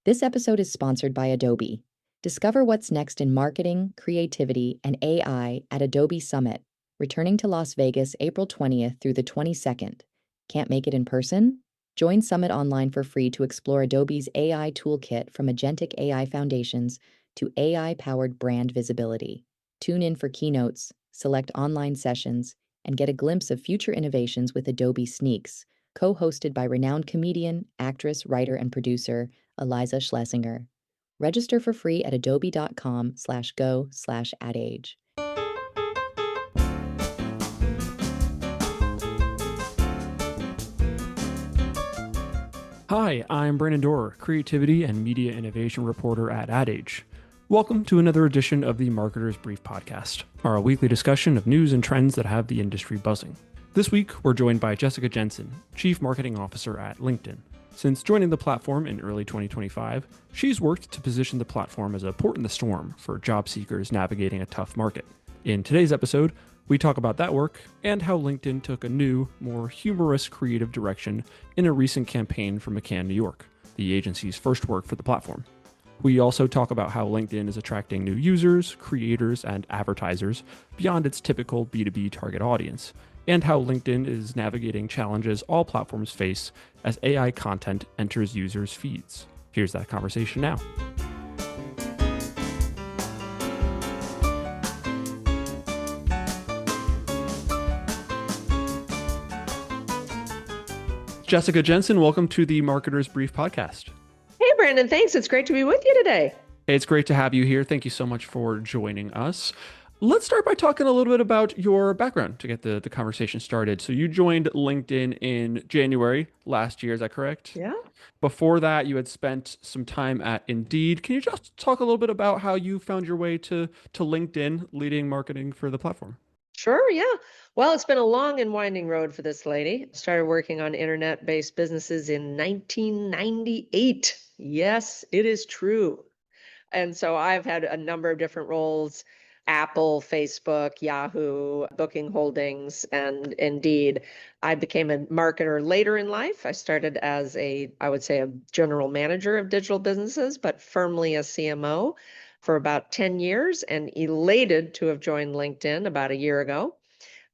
This episode is sponsored by Adobe. Discover what's next in marketing, creativity, and AI at Adobe Summit, returning to Las Vegas April 20th through the 22nd. Can't make it in person? Join Summit online for free to explore Adobe's AI toolkit from agentic AI foundations to AI-powered brand visibility. Tune in for keynotes, select online sessions, and get a glimpse of future innovations with Adobe Sneaks, co-hosted by renowned comedian, actress, writer, and producer Eliza Schlesinger. Register for free at adobe.com/go/adage. Hi, I'm Brandon Dorr, Creativity and Media Innovation Reporter at AdAge. Welcome to another edition of the Marketer's Brief Podcast, our weekly discussion of news and trends that have the industry buzzing. This week, we're joined by Jessica Jensen, Chief Marketing Officer at LinkedIn. Since joining the platform in early 2025, she's worked to position the platform as a port in the storm for job seekers navigating a tough market. In today's episode, we talk about that work and how LinkedIn took a new, more humorous creative direction in a recent campaign for McCann, New York, the agency's first work for the platform. We also talk about how LinkedIn is attracting new users, creators, and advertisers beyond its typical B2B target audience, and how LinkedIn is navigating challenges all platforms face as AI content enters users' feeds. Here's that conversation now. Jessica Jensen, welcome to the Marketer's Brief Podcast. Hey, Brandon, thanks. It's great to be with you today. It's great to have you here. Thank you so much for joining us. Let's start by talking a little bit about your background to get the conversation started. So you joined LinkedIn in January last year, is that correct? Yeah. Before that, you had spent some time at Indeed. Can you just talk a little bit about how you found your way to LinkedIn, leading marketing for the platform? Sure, yeah. Well, it's been a long and winding road for this lady. Started working on internet-based businesses in 1998. Yes, it is true. And so I've had a number of different roles: Apple, Facebook, Yahoo, Booking Holdings, and Indeed. I became a marketer later in life. I started as I would say, a general manager of digital businesses, but firmly a CMO for about 10 years, and elated to have joined LinkedIn about a year ago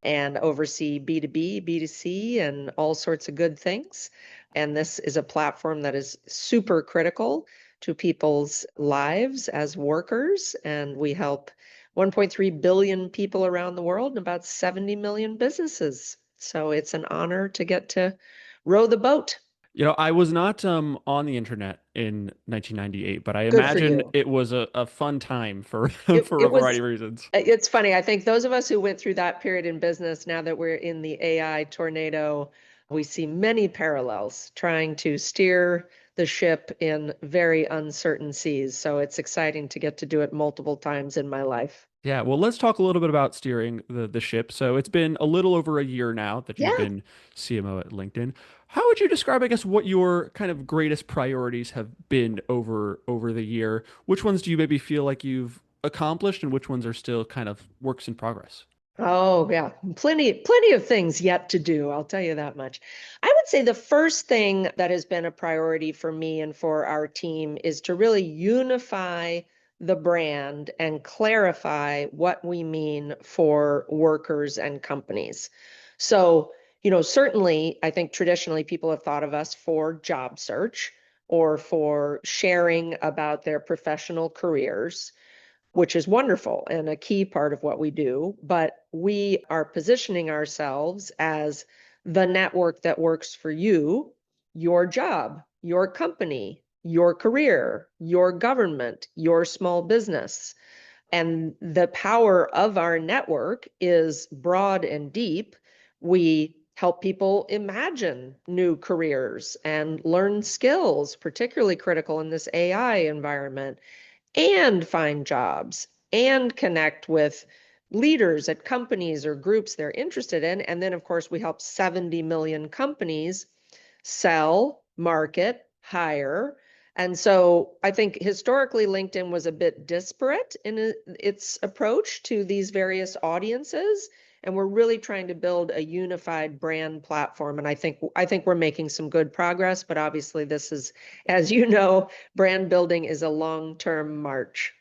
and oversee B2B, B2C, and all sorts of good things. And this is a platform that is super critical to people's lives as workers. And we help 1.3 billion people around the world and about 70 million businesses. So it's an honor to get to row the boat. You know, I was not on the internet in 1998, but I Good for imagine you. it was a fun time for It, for a it variety was, of reasons. it's funny. I think those of us who went through that period in business, now that we're in the AI tornado, we see many parallels trying to steer the ship in very uncertain seas. So it's exciting to get to do it multiple times in my life. Yeah, well, let's talk a little bit about steering the ship. So it's been a little over a year now that you've Yeah. been CMO at LinkedIn. How would you describe, I guess, what your kind of greatest priorities have been over the year? Which ones do you maybe feel like you've accomplished, and which ones are still kind of works in progress? Oh, yeah. Plenty of things yet to do. I'll tell you that much. I would say the first thing that has been a priority for me and for our team is to really unify the brand and clarify what we mean for workers and companies. So, certainly, I think traditionally people have thought of us for job search or for sharing about their professional careers, which is wonderful and a key part of what we do. But we are positioning ourselves as the network that works for you, your job, your company, your career, your government, your small business. And the power of our network is broad and deep. We help people imagine new careers and learn skills, particularly critical in this AI environment, and find jobs and connect with leaders at companies or groups they're interested in. And then, of course, we help 70 million companies sell, market, hire. And so I think historically, LinkedIn was a bit disparate in its approach to these various audiences. And we're really trying to build a unified brand platform. And I think we're making some good progress, but obviously this is, as you know, brand building is a long-term march.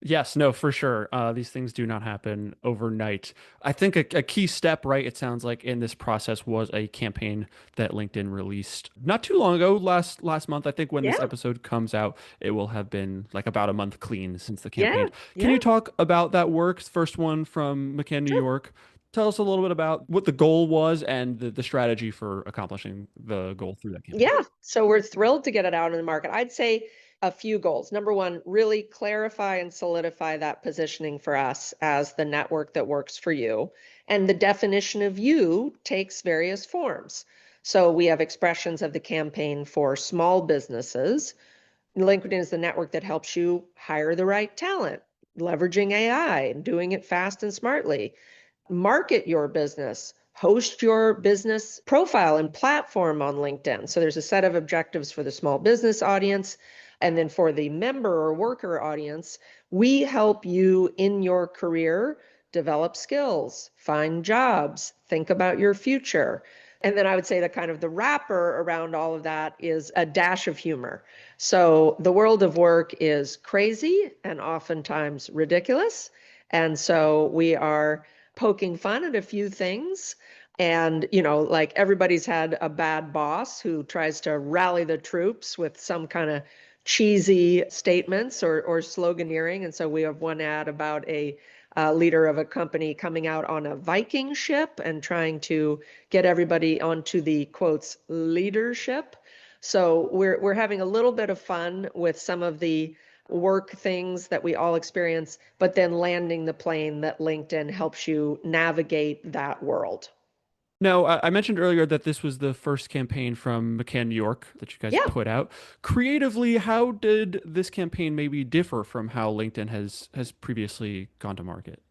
Yes, no, for sure. These things do not happen overnight. I think a key step, right, it sounds like in this process was a campaign that LinkedIn released not too long ago, last month. I think when this Yeah, episode comes out, it will have been like about a month clean since the yeah, campaign. Can yeah, you talk about that work? First one from McCann, New sure. York. Tell us a little bit about what the goal was and the strategy for accomplishing the goal through that campaign. Yeah, so we're thrilled to get it out in the market. I'd say a few goals. Number one, really clarify and solidify that positioning for us as the network that works for you. And the definition of you takes various forms. So we have expressions of the campaign for small businesses. LinkedIn is the network that helps you hire the right talent, leveraging AI and doing it fast and smartly. Market your business, host your business profile and platform on LinkedIn. So there's a set of objectives for the small business audience. And then for the member or worker audience, we help you in your career develop skills, find jobs, think about your future. And then I would say that kind of the wrapper around all of that is a dash of humor. So the world of work is crazy and oftentimes ridiculous. And so we are poking fun at a few things. And, like everybody's had a bad boss who tries to rally the troops with some kind of cheesy statements or sloganeering. And so we have one ad about a leader of a company coming out on a Viking ship and trying to get everybody onto the quotes leadership. So we're having a little bit of fun with some of the work things that we all experience, but then landing the plane that LinkedIn helps you navigate that world. No, I mentioned earlier that this was the first campaign from McCann, New York that you guys Yeah. put out. Creatively, how did this campaign maybe differ from how LinkedIn has previously gone to market?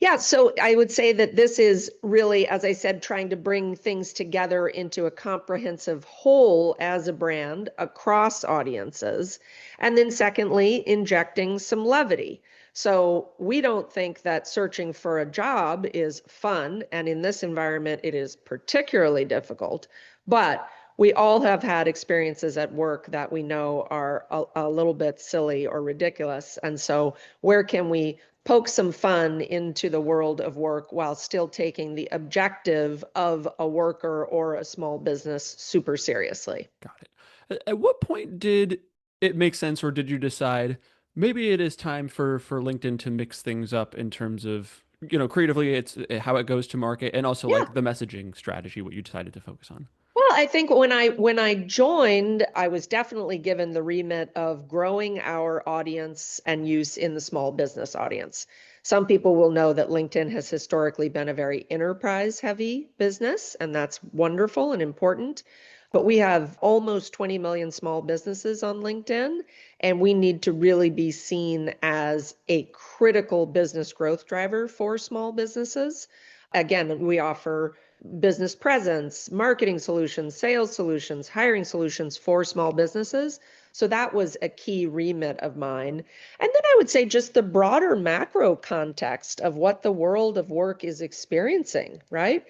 Yeah, so I would say that this is really, as I said, trying to bring things together into a comprehensive whole as a brand across audiences. And then, secondly, injecting some levity. So we don't think that searching for a job is fun. And in this environment, it is particularly difficult. But we all have had experiences at work that we know are a little bit silly or ridiculous. And so, where can we poke some fun into the world of work while still taking the objective of a worker or a small business super seriously? Got it. At what point did it make sense, or did you decide maybe it is time for LinkedIn to mix things up in terms of, creatively it's how it goes to market and also Yeah. like the messaging strategy, what you decided to focus on? Well, I think when I joined, I was definitely given the remit of growing our audience and use in the small business audience. Some people will know that LinkedIn has historically been a very enterprise heavy business, and that's wonderful and important. But we have almost 20 million small businesses on LinkedIn, and we need to really be seen as a critical business growth driver for small businesses. Again, we offer business presence, marketing solutions, sales solutions, hiring solutions for small businesses. So that was a key remit of mine. And then I would say just the broader macro context of what the world of work is experiencing, right?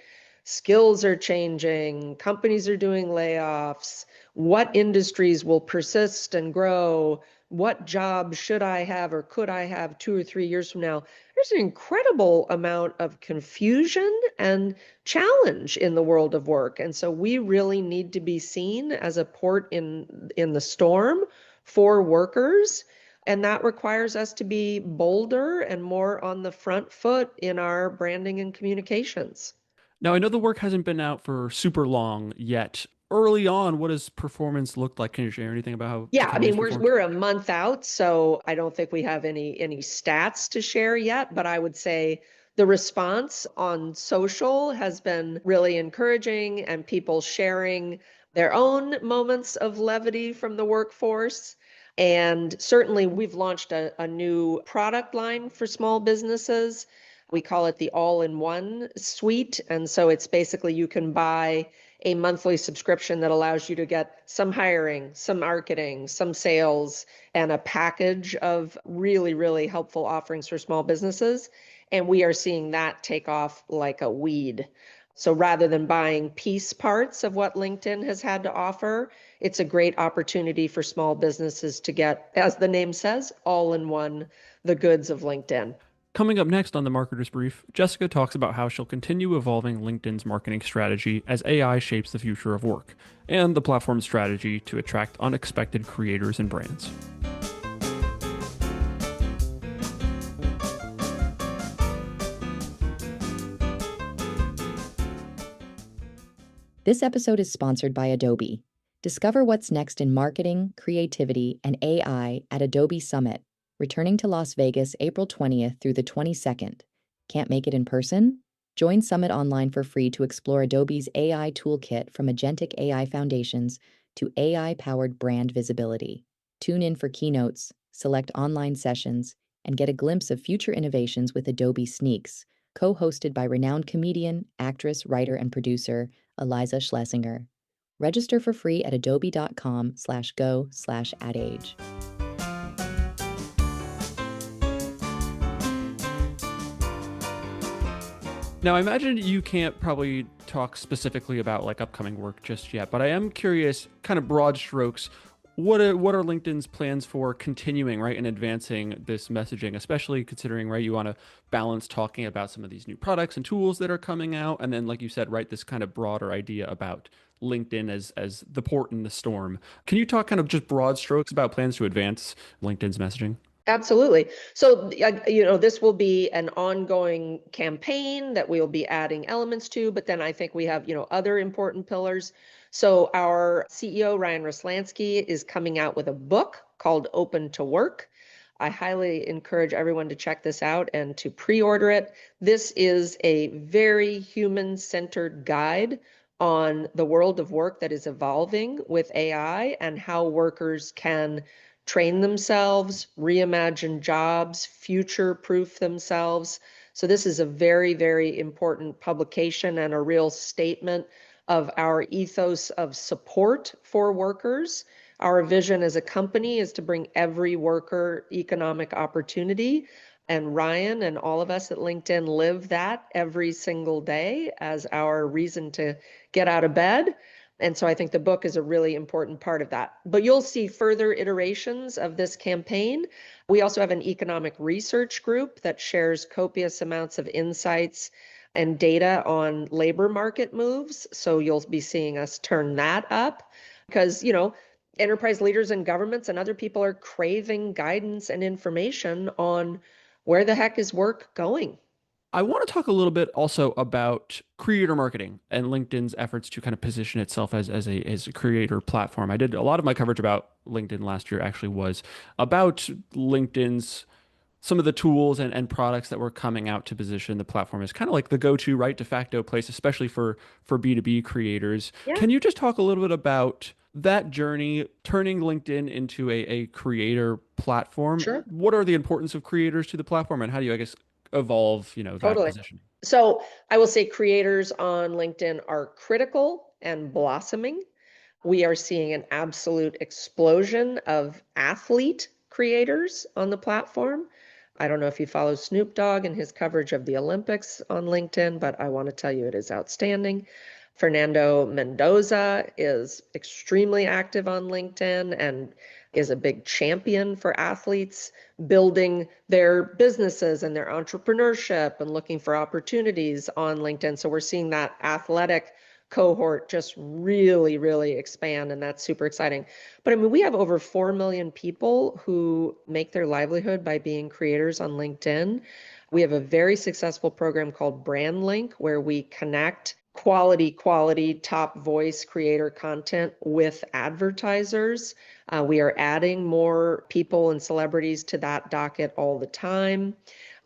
Skills are changing, companies are doing layoffs, what industries will persist and grow, what jobs should I have or could I have 2 or 3 years from now? There's an incredible amount of confusion and challenge in the world of work. And so we really need to be seen as a port in the storm for workers. And that requires us to be bolder and more on the front foot in our branding and communications. Now, I know the work hasn't been out for super long yet. Early on, what does performance look like? Can you share anything about how the Yeah, I campaign's mean we're performed? we're a month out, so I don't think we have any stats to share yet, but I would say the response on social has been really encouraging and people sharing their own moments of levity from the workforce. And certainly we've launched a new product line for small businesses. We call it the all-in-one suite. And so it's basically you can buy a monthly subscription that allows you to get some hiring, some marketing, some sales, and a package of really, really helpful offerings for small businesses. And we are seeing that take off like a weed. So rather than buying piece parts of what LinkedIn has had to offer, it's a great opportunity for small businesses to get, as the name says, all in one, the goods of LinkedIn. Coming up next on the Marketer's Brief, Jessica talks about how she'll continue evolving LinkedIn's marketing strategy as AI shapes the future of work, and the platform's strategy to attract unexpected creators and brands. This episode is sponsored by Adobe. Discover what's next in marketing, creativity, and AI at Adobe Summit, returning to Las Vegas April 20th through the 22nd. Can't make it in person? Join Summit online for free to explore Adobe's AI toolkit from agentic AI foundations to AI-powered brand visibility. Tune in for keynotes, select online sessions, and get a glimpse of future innovations with Adobe Sneaks, co-hosted by renowned comedian, actress, writer, and producer Eliza Schlesinger. Register for free at adobe.com/go/adage. Now, I imagine you can't probably talk specifically about like upcoming work just yet, but I am curious, kind of broad strokes, what are LinkedIn's plans for continuing, right, and advancing this messaging, especially considering, right, you want to balance talking about some of these new products and tools that are coming out, and then, like you said, right, this kind of broader idea about LinkedIn as the port in the storm. Can you talk kind of just broad strokes about plans to advance LinkedIn's messaging? Absolutely. So, this will be an ongoing campaign that we'll be adding elements to, but then I think we have, other important pillars. So our CEO, Ryan Roslansky, is coming out with a book called Open to Work. I highly encourage everyone to check this out and to pre-order it. This is a very human-centered guide on the world of work that is evolving with AI and how workers can train themselves, reimagine jobs, future-proof themselves. So this is a very, very important publication and a real statement of our ethos of support for workers. Our vision as a company is to bring every worker economic opportunity. And Ryan and all of us at LinkedIn live that every single day as our reason to get out of bed. And so I think the book is a really important part of that. But you'll see further iterations of this campaign. We also have an economic research group that shares copious amounts of insights and data on labor market moves. So you'll be seeing us turn that up because, enterprise leaders and governments and other people are craving guidance and information on where the heck is work going. I want to talk a little bit also about creator marketing and LinkedIn's efforts to kind of position itself as a creator platform. I did a lot of my coverage about LinkedIn last year actually was about LinkedIn's some of the tools and products that were coming out to position the platform as kind of like the go-to, right, de facto place, especially for B2B creators. Yeah, Can you just talk a little bit about that journey, turning LinkedIn into a creator platform? sure. What are the importance of creators to the platform, and how do you, I guess, evolve, that Totally. positioning? So I will say creators on LinkedIn are critical and blossoming. We are seeing an absolute explosion of athlete creators on the platform. I don't know if you follow Snoop Dogg and his coverage of the Olympics on LinkedIn, but I want to tell you it is outstanding. Fernando Mendoza is extremely active on LinkedIn and is a big champion for athletes building their businesses and their entrepreneurship and looking for opportunities on LinkedIn. So we're seeing that athletic cohort just really, really expand, and that's super exciting. But I mean, we have over 4 million people who make their livelihood by being creators on LinkedIn. We have a very successful program called Brand Link, where we connect quality, top voice creator content with advertisers. We are adding more people and celebrities to that docket all the time.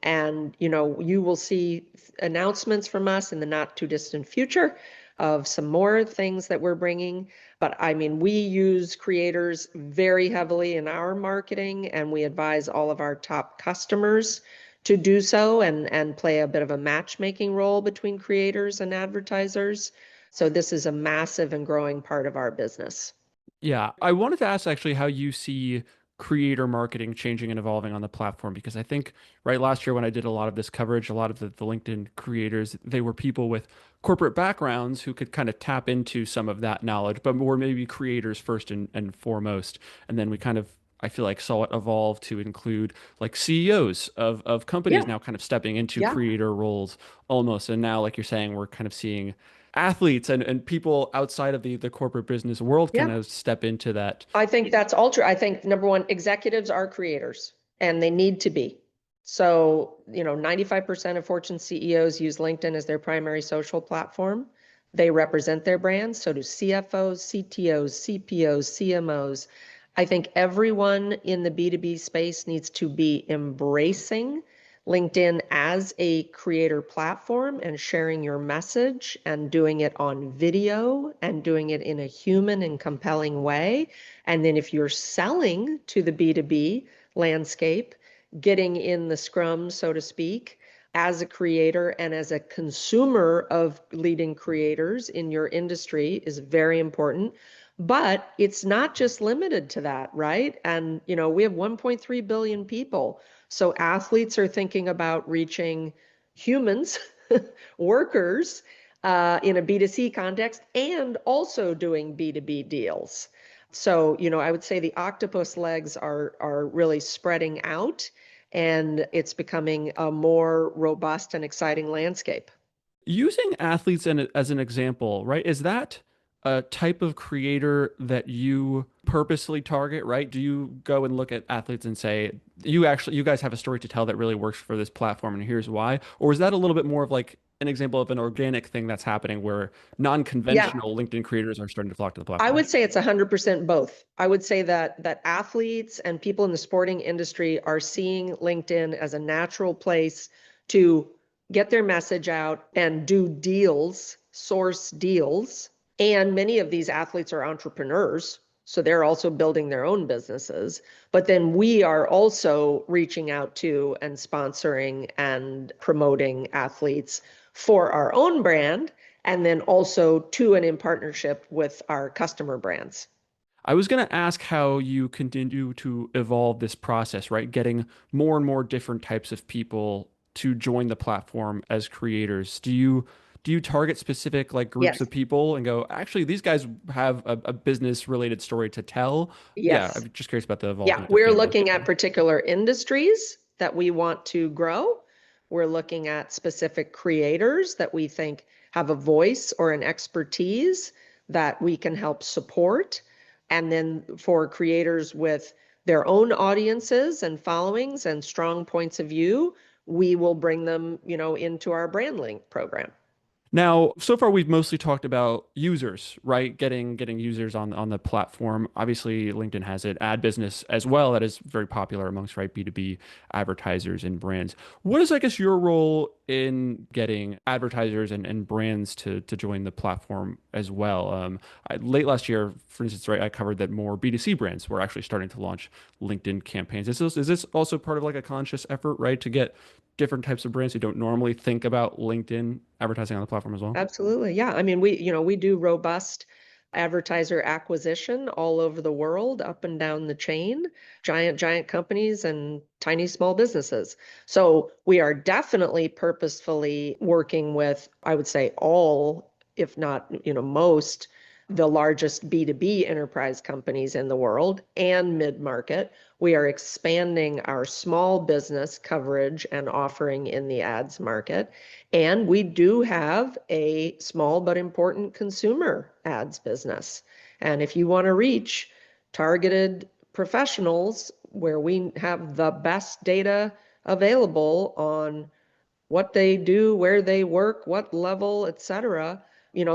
And, you will see announcements from us in the not too distant future of some more things that we're bringing. But I mean, we use creators very heavily in our marketing, and we advise all of our top customers to do so and play a bit of a matchmaking role between creators and advertisers. So this is a massive and growing part of our business. Yeah, I wanted to ask actually how you see creator marketing changing and evolving on the platform? Because I think, right, last year when I did a lot of this coverage, a lot of the LinkedIn creators, they were people with corporate backgrounds who could kind of tap into some of that knowledge, but were maybe creators first and foremost. And then we kind of, I feel like, saw it evolve to include like CEOs of companies Yeah, now kind of stepping into yeah, creator roles almost. And now, like you're saying, we're kind of seeing athletes and people outside of the corporate business world kind yeah. of step into that. I think that's all true. I think number one, executives are creators and they need to be. So, 95% of Fortune CEOs use LinkedIn as their primary social platform. They represent their brands. So do CFOs, CTOs, CPOs, CMOs. I think everyone in the B2B space needs to be embracing LinkedIn as a creator platform and sharing your message and doing it on video and doing it in a human and compelling way. And then if you're selling to the B2B landscape, getting in the scrum, so to speak, as a creator and as a consumer of leading creators in your industry is very important. But it's not just limited to that, right? And, we have 1.3 billion people. So athletes are thinking about reaching humans, workers, in a B2C context, and also doing B2B deals. So, I would say the octopus legs are really spreading out, and it's becoming a more robust and exciting landscape. Using athletes as an example, right? Is that a type of creator that you purposely target, right? Do you go and look at athletes and say, you guys have a story to tell that really works for this platform and here's why? Or is that a little bit more of like an example of an organic thing that's happening where Yeah, non-conventional LinkedIn creators are starting to flock to the I platform? would say it's 100% both. I would say that athletes and people in the sporting industry are seeing LinkedIn as a natural place to get their message out and do deals, source deals. And many of these athletes are entrepreneurs, so they're also building their own businesses. But then we are also reaching out to and sponsoring and promoting athletes for our own brand and then also to and in partnership with our customer brands. I was going to ask how you continue to evolve this process, right? Getting more and more different types of people to join the platform as creators. Do you target specific like groups Yes, of people and go, actually, these guys have a business related story to tell? Yeah, yes. I'm just curious about the Yeah, evolvement of we're getting those looking people at in. particular industries that we want to grow. We're looking at specific creators that we think have a voice or an expertise that we can help support. And then for creators with their own audiences and followings and strong points of view, we will bring them, into our brand link program. Now, so far we've mostly talked about users, right? Getting users on the platform. Obviously, LinkedIn has an ad business as well that is very popular amongst right B2B advertisers and brands. What is, I guess, your role in getting advertisers and brands to join the platform as well? Late last year, for instance, right, I covered that more B2C brands were actually starting to launch LinkedIn campaigns. Is this also part of like a conscious effort, right, to get different types of brands who don't normally think about LinkedIn advertising on the platform as well? Absolutely. Yeah. I mean, we do robust advertiser acquisition all over the world, up and down the chain, giant companies and tiny small businesses. So we are definitely purposefully working with, I would say, all, if not, most the largest B2B enterprise companies in the world and mid-market. We are expanding our small business coverage and offering in the ads market. And we do have a small but important consumer ads business. And if you want to reach targeted professionals where we have the best data available on what they do, where they work, what level, et cetera,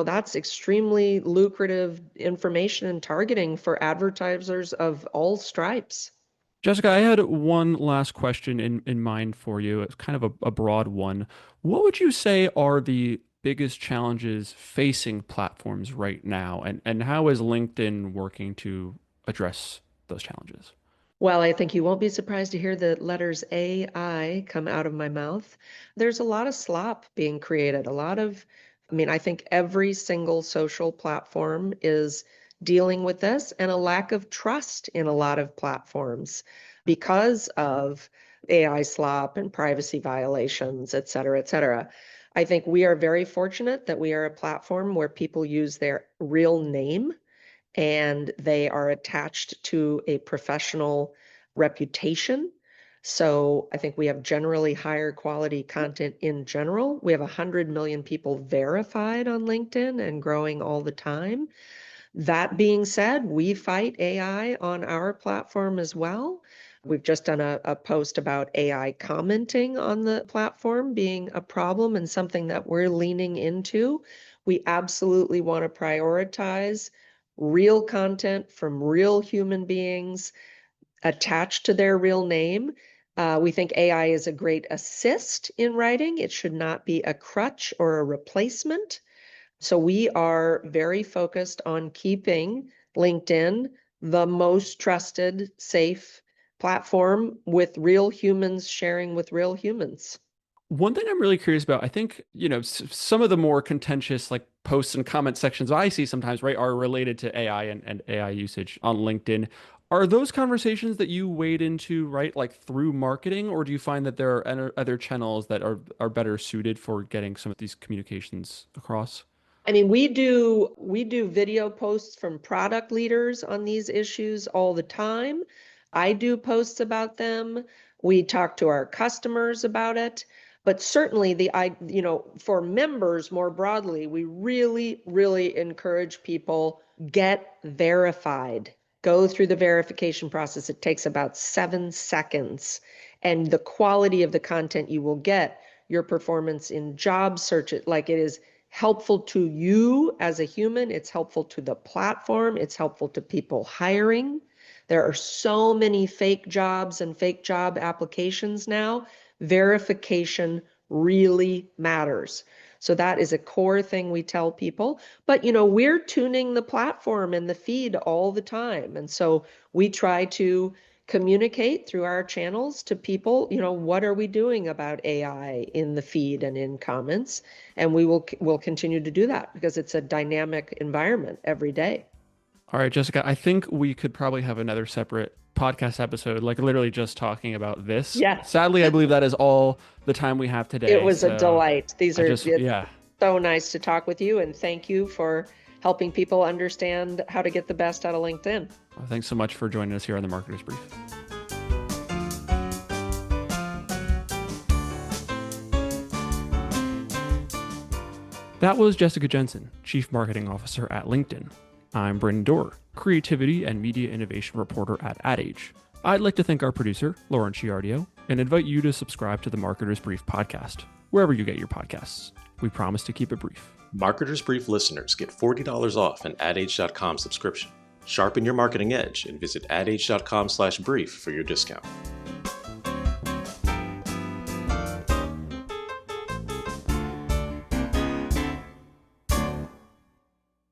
that's extremely lucrative information and targeting for advertisers of all stripes. Jessica, I had one last question in mind for you. It's kind of a broad one. What would you say are the biggest challenges facing platforms right now, and how is LinkedIn working to address those challenges? Well, I think you won't be surprised to hear the letters AI come out of my mouth. There's a lot of slop being created, I mean, I think every single social platform is dealing with this, and a lack of trust in a lot of platforms because of AI slop and privacy violations, et cetera, et cetera. I think we are very fortunate that we are a platform where people use their real name and they are attached to a professional reputation. So I think we have generally higher quality content in general. We have 100 million people verified on LinkedIn and growing all the time. That being said, we fight AI on our platform as well. We've just done a post about AI commenting on the platform being a problem and something that we're leaning into. We absolutely want to prioritize real content from real human beings attached to their real name. We think AI is a great assist in writing. It should not be a crutch or a replacement. So we are very focused on keeping LinkedIn the most trusted, safe platform with real humans sharing with real humans. One thing I'm really curious about, I think, some of the more contentious like posts and comment sections I see sometimes, right, are related to AI and AI usage on LinkedIn. Are those conversations that you wade into, right, like through marketing, or do you find that there are other channels that are better suited for getting some of these communications across? I mean, we do video posts from product leaders on these issues all the time. I do posts about them. We talk to our customers about it. But certainly for members more broadly, we really, really encourage people get verified. Go through the verification process. It takes about 7 seconds. And the quality of the content you will get, your performance in job search, like it is helpful to you as a human. It's helpful to the platform. It's helpful to people hiring. There are so many fake jobs and fake job applications now. Verification really matters. So that is a core thing we tell people. But, we're tuning the platform and the feed all the time. And so we try to communicate through our channels to people, what are we doing about AI in the feed and in comments? And we'll continue to do that because it's a dynamic environment every day. All right, Jessica, I think we could probably have another separate podcast episode, like literally just talking about this. Yes, Sadly, I believe that is all the time we have it today. was a So delight. It's yeah. so nice to talk with you, and thank you for helping people understand how to get the best out of LinkedIn. Well, thanks so much for joining us here on the Marketer's Brief. That was Jessica Jensen, Chief Marketing Officer at LinkedIn. I'm Brendan Dorr, Creativity and Media Innovation Reporter at Ad Age. I'd like to thank our producer, Lauren Chiardio, and invite you to subscribe to the Marketer's Brief podcast, wherever you get your podcasts. We promise to keep it brief. Marketer's Brief listeners get $40 off an adage.com subscription. Sharpen your marketing edge and visit adage.com/brief for your discount.